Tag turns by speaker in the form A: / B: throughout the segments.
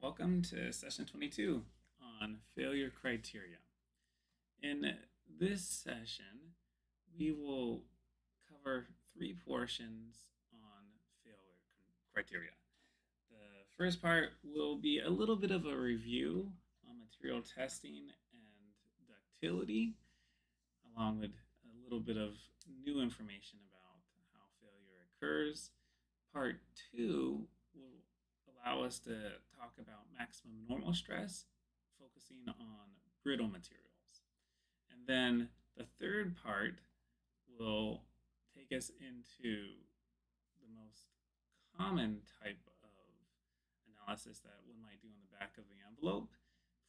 A: Welcome to session 22 on failure criteria. In this session, we will cover three portions on failure criteria. The first part will be a little bit of a review on material testing and ductility, along with a little bit of new information about how failure occurs. Part two will allow us to talk about maximum normal stress, focusing on brittle materials. And then the third part will take us into the most common type of analysis that one might do on the back of the envelope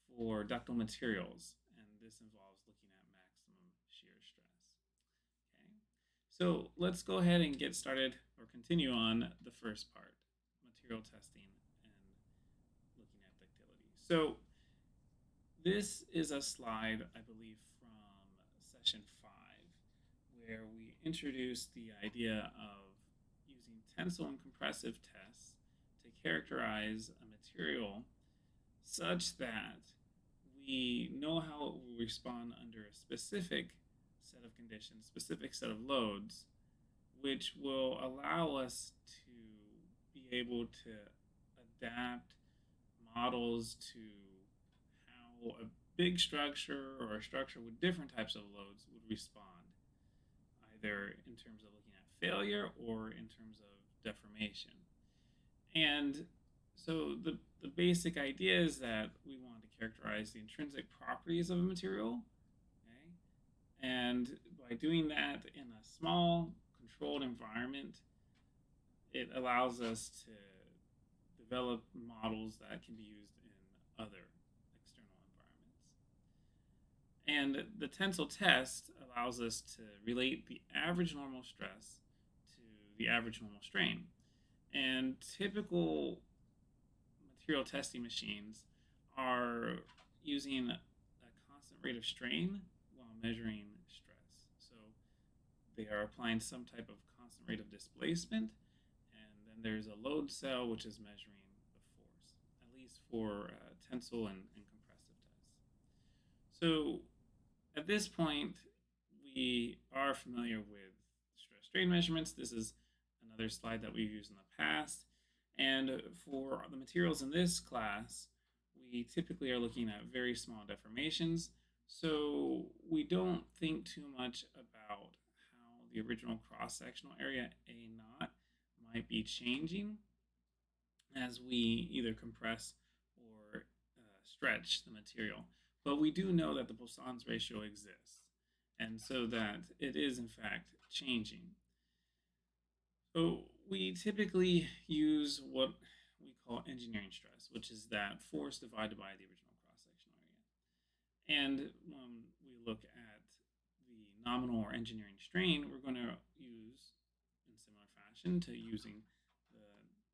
A: for ductile materials. And this involves looking at maximum shear stress. Okay, so let's go ahead and get started or continue on the first part, material testing and looking at ductility. So this is a slide, I believe, from session 5, where we introduced the idea of using tensile and compressive tests to characterize a material such that we know how it will respond under a specific set of conditions, specific set of loads, which will allow us to be able to adapt models to how a big structure or a structure with different types of loads would respond, either in terms of looking at failure or in terms of deformation. And so the basic idea is that we want to characterize the intrinsic properties of a material. Okay? And by doing that in a small, controlled environment, it allows us to develop models that can be used in other external environments. And the tensile test allows us to relate the average normal stress to the average normal strain. And typical material testing machines are using a constant rate of strain while measuring stress. So they are applying some type of constant rate of displacement, and then there's a load cell which is measuring the force, at least for tensile and compressive tests. So at this point, we are familiar with stress strain measurements. This is another slide that we've used in the past. And for the materials in this class, we typically are looking at very small deformations. So we don't think too much about how the original cross-sectional area A naught might be changing as we either compress or stretch the material. But we do know that the Poisson's ratio exists, and so that it is in fact changing. So we typically use what we call engineering stress, which is that force divided by the original cross-sectional area. And when we look at the nominal or engineering strain, we're going to use, in similar fashion to using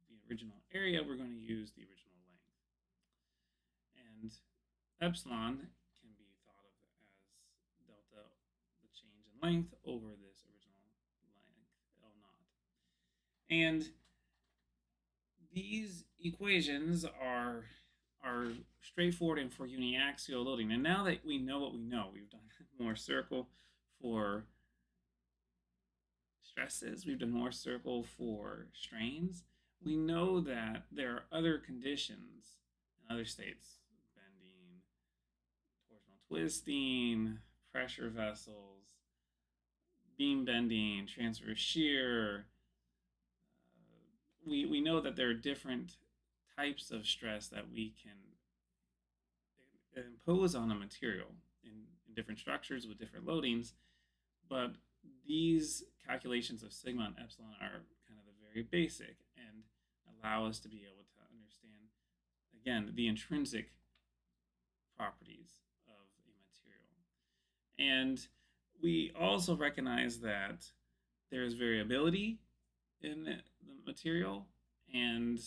A: the original area, we're going to use the original length. And epsilon can be thought of as delta, the change in length, over this original length, L naught. And these equations are straightforward and for uniaxial loading. And now that we know what we know, we've done more circle for stresses, we've done more circle for strains. We know that there are other conditions and other states, bending, torsional twisting, pressure vessels, beam bending, transverse shear. We know that there are different types of stress that we can impose on a material in different structures with different loadings, but these calculations of sigma and epsilon are kind of the very basic and allow us to be able to understand, again, the intrinsic properties of a material. And we also recognize that there is variability in the material, and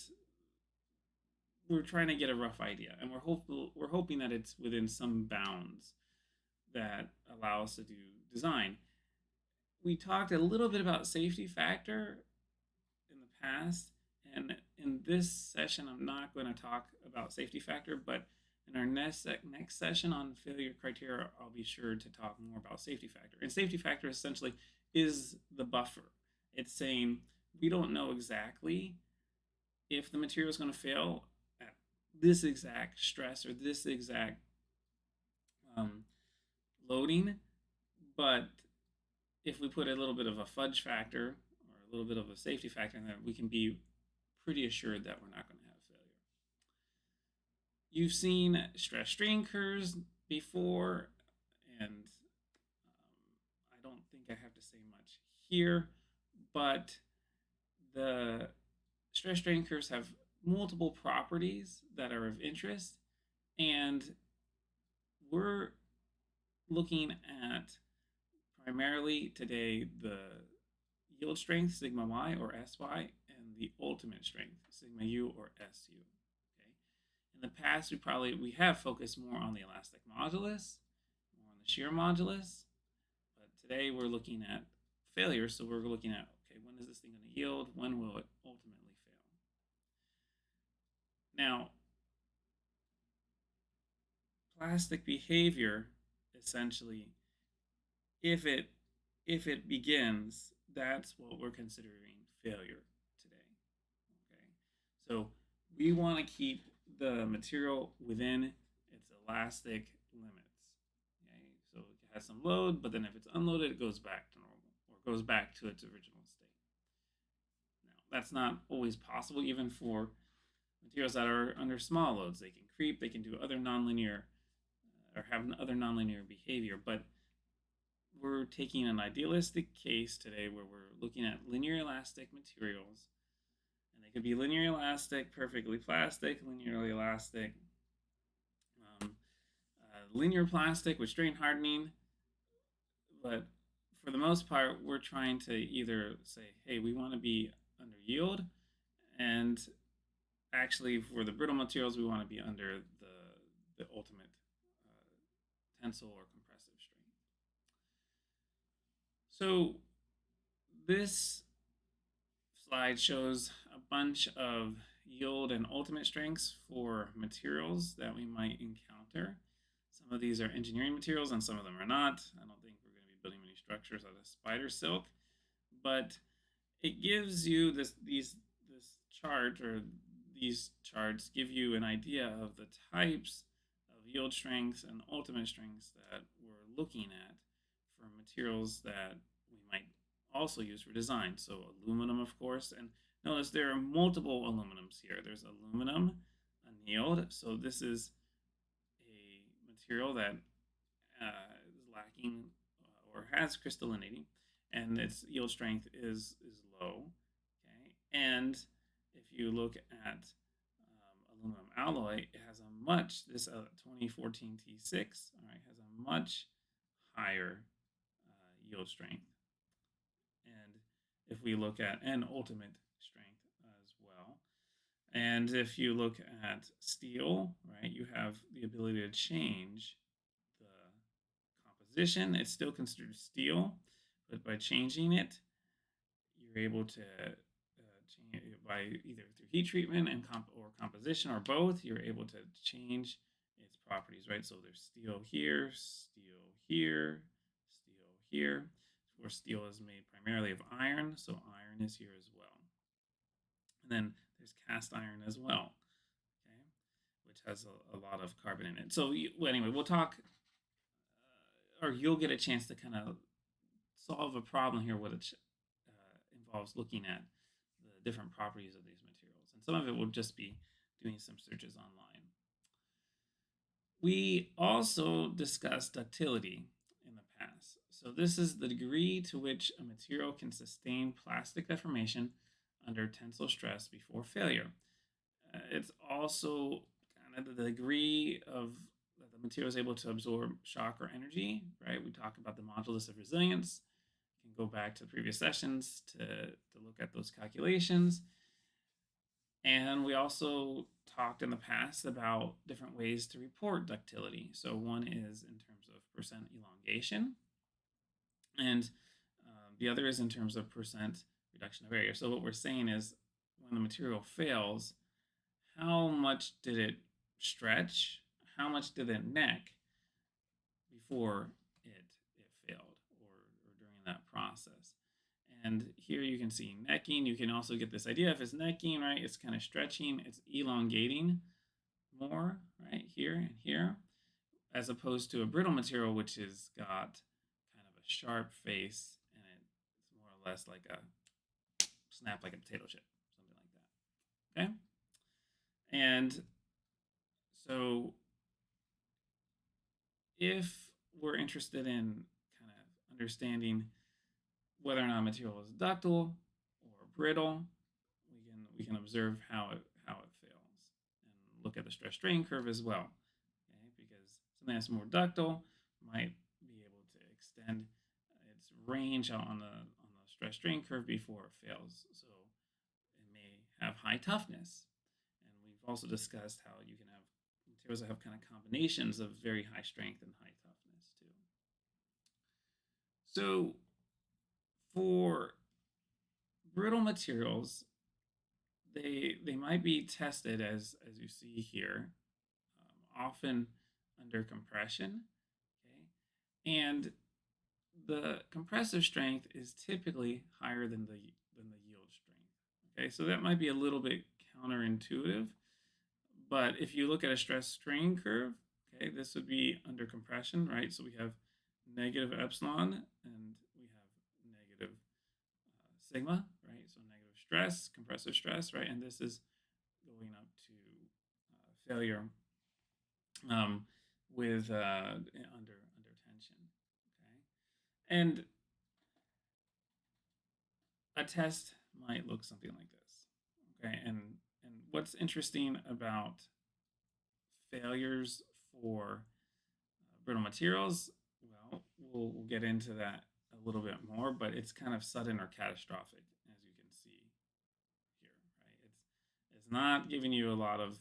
A: we're trying to get a rough idea, and we're hoping that it's within some bounds that allow us to do design. We talked a little bit about safety factor in the past, And in this session, I'm not going to talk about safety factor, but in our next session on failure criteria, I'll be sure to talk more about safety factor. And safety factor essentially is the buffer. It's saying we don't know exactly if the material is going to fail at this exact stress or this exact um, loading, but if we put a little bit of a fudge factor or a little bit of a safety factor in there, we can be pretty assured that we're not going to have failure. You've seen stress strain curves before, and I don't think I have to say much here, but the stress strain curves have multiple properties that are of interest, and we're looking at primarily today the yield strength, sigma y or sy, and the ultimate strength, sigma u or su. Okay. In the past, we have focused more on the elastic modulus, more on the shear modulus, but today we're looking at failure. So we're looking at, okay, when is this thing going to yield? When will it ultimately fail? Now, plastic behavior essentially, if it begins, that's what we're considering failure today. Okay, so we want to keep the material within its elastic limits. Okay, so it has some load, but then if it's unloaded, it goes back to normal or goes back to its original state. Now, that's not always possible, even for materials that are under small loads. They can creep, they can do other nonlinear or have other nonlinear behavior, but we're taking an idealistic case today where we're looking at linear elastic materials, and they could be linear elastic, perfectly plastic, linearly elastic, linear plastic with strain hardening. But for the most part, we're trying to either say, hey, we want to be under yield, and actually for the brittle materials, we want to be under the ultimate tensile or compressive strain. So this slide shows a bunch of yield and ultimate strengths for materials that we might encounter. Some of these are engineering materials and some of them are not. I don't think we're going to be building many structures out of spider silk, but it gives you this chart, or these charts give you an idea of the types of yield strengths and ultimate strengths that we're looking at for materials that we might also use for design. So aluminum, of course, and notice there are multiple aluminums here. There's aluminum annealed, so this is a material that is lacking or has crystallinating, and its yield strength is low. Okay, and if you look at aluminum alloy, it has a much, this 2014 T6, all right, has a much higher yield strength. And if we look at an ultimate strength as well, and if you look at steel, right, you have the ability to change the composition. It's still considered steel, but by changing it, you're able to change it by either through heat treatment and or composition or both. You're able to change its properties, right? So there's steel here, steel here, steel here. Where steel is made primarily of iron, so iron is here as well. And then there's cast iron as well, okay, which has a lot of carbon in it. So anyway, we'll talk, or you'll get a chance to kind of solve a problem here, what it involves looking at the different properties of these materials. And some of it will just be doing some searches online. We also discussed ductility in the past. So this is the degree to which a material can sustain plastic deformation under tensile stress before failure. It's also kind of the degree of that the material is able to absorb shock or energy, right? We talk about the modulus of resilience. You can go back to the previous sessions to look at those calculations. And we also talked in the past about different ways to report ductility. So one is in terms of percent elongation, and the other is in terms of percent reduction of area. So what we're saying is when the material fails, how much did it stretch? How much did it neck before it failed or during that process? And here you can see necking. You can also get this idea if it's necking, right? It's kind of stretching, it's elongating more, right? Here and here, as opposed to a brittle material, which has got kind of a sharp face and it's more or less like a snap like a potato chip, something like that. Okay? And so if we're interested in kind of understanding whether or not a material is ductile or brittle, we can observe how it fails and look at the stress strain curve as well. Okay, because something that's more ductile might be able to extend its range out on the stress strain curve before it fails. So it may have high toughness. And we've also discussed how you can have materials that have kind of combinations of very high strength and high toughness too. So for brittle materials, they might be tested as you see here, often under compression. Okay, and the compressive strength is typically higher than the yield strength. Okay, so that might be a little bit counterintuitive, but if you look at a stress strain curve, okay, this would be under compression, right? So we have negative epsilon and we have negative sigma, right? So negative stress, compressive stress, right? And this is going up to failure with under tension, okay? And a test might look something like this, okay? And what's interesting about failures for brittle materials, well, we'll get into that a little bit more, but it's kind of sudden or catastrophic, as you can see here, right? It's not giving you a lot of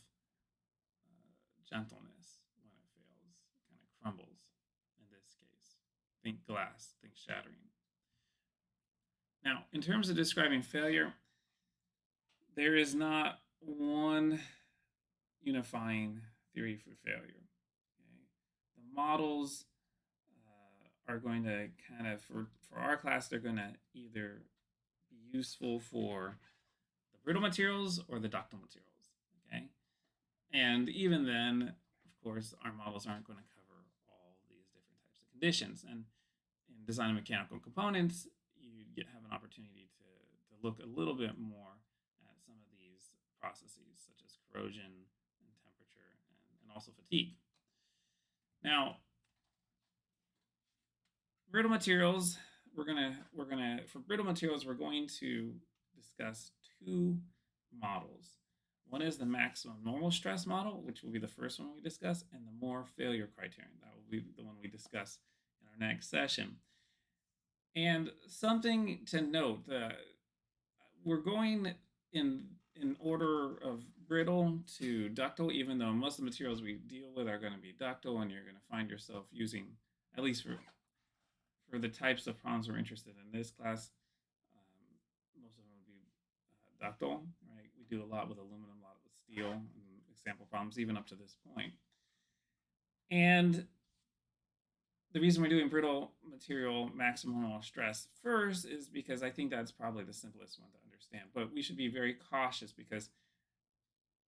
A: gentleness when it fails. It kind of crumbles in this case. Think glass, think shattering. Now, in terms of describing failure, there is not one unifying theory for failure. Okay? The models are going to kind of, for our class, they're going to either be useful for the brittle materials or the ductile materials. Okay, and even then, of course, our models aren't going to cover all these different types of conditions. And in designing mechanical components, you have an opportunity to look a little bit more at some of these processes, such as corrosion and temperature and also fatigue. Now, brittle materials, we're gonna for brittle materials, we're going to discuss two models. One is the maximum normal stress model, which will be the first one we discuss, and the Moore failure criterion. That will be the one we discuss in our next session. And something to note, we're going in order of brittle to ductile, even though most of the materials we deal with are going to be ductile, and you're going to find yourself using, at least for the types of problems we're interested in this class, most of them would be ductile, right? We do a lot with aluminum, a lot with steel, and example problems even up to this point. And the reason we're doing brittle material maximum normal stress first is because I think that's probably the simplest one to understand. But we should be very cautious because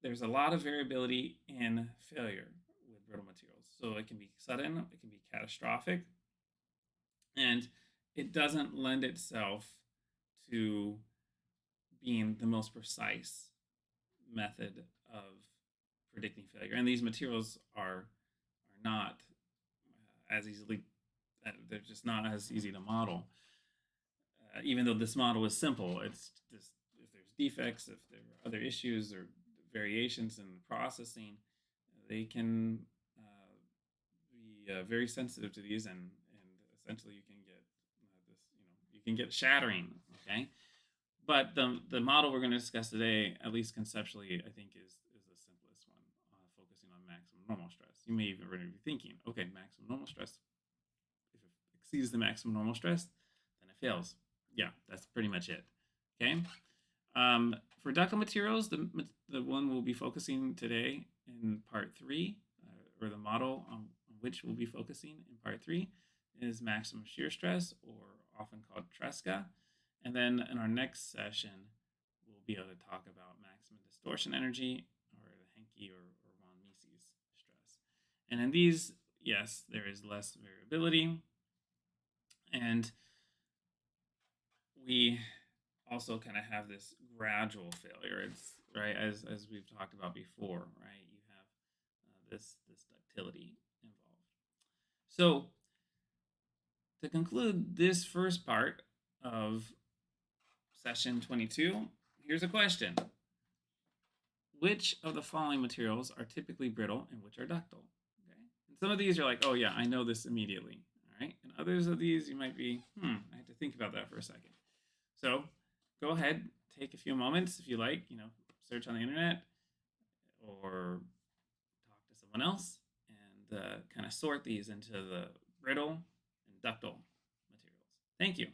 A: there's a lot of variability in failure with brittle materials. So it can be sudden, it can be catastrophic, and it doesn't lend itself to being the most precise method of predicting failure. And these materials are not as easily, they're just not as easy to model. Even though this model is simple, it's just if there's defects, if there are other issues or variations in processing, they can be very sensitive to these, and essentially you can get this, you can get shattering. Okay, but the model we're going to discuss today, at least conceptually, I think is the simplest one, focusing on maximum normal stress. You may even already be thinking, okay, maximum normal stress, if it exceeds the maximum normal stress, then it fails. Yeah, that's pretty much it. Okay. For ductile materials, the one we'll be focusing today in part 3, or the model on which we'll be focusing in part 3, is maximum shear stress, or often called Tresca. And then in our next session, we'll be able to talk about maximum distortion energy, or the Henke or von Mises stress. And in these, yes, there is less variability, and we also kind of have this gradual failure. It's right as we've talked about before, right? You have this ductility involved. So to conclude this first part of session 22, here's a question. Which of the following materials are typically brittle and which are ductile? Okay. And some of these are like, oh yeah, I know this immediately. All right. And others of these you might be, I had to think about that for a second. So go ahead, take a few moments if you like, search on the internet or talk to someone else and kind of sort these into the brittle and ductile materials. Thank you.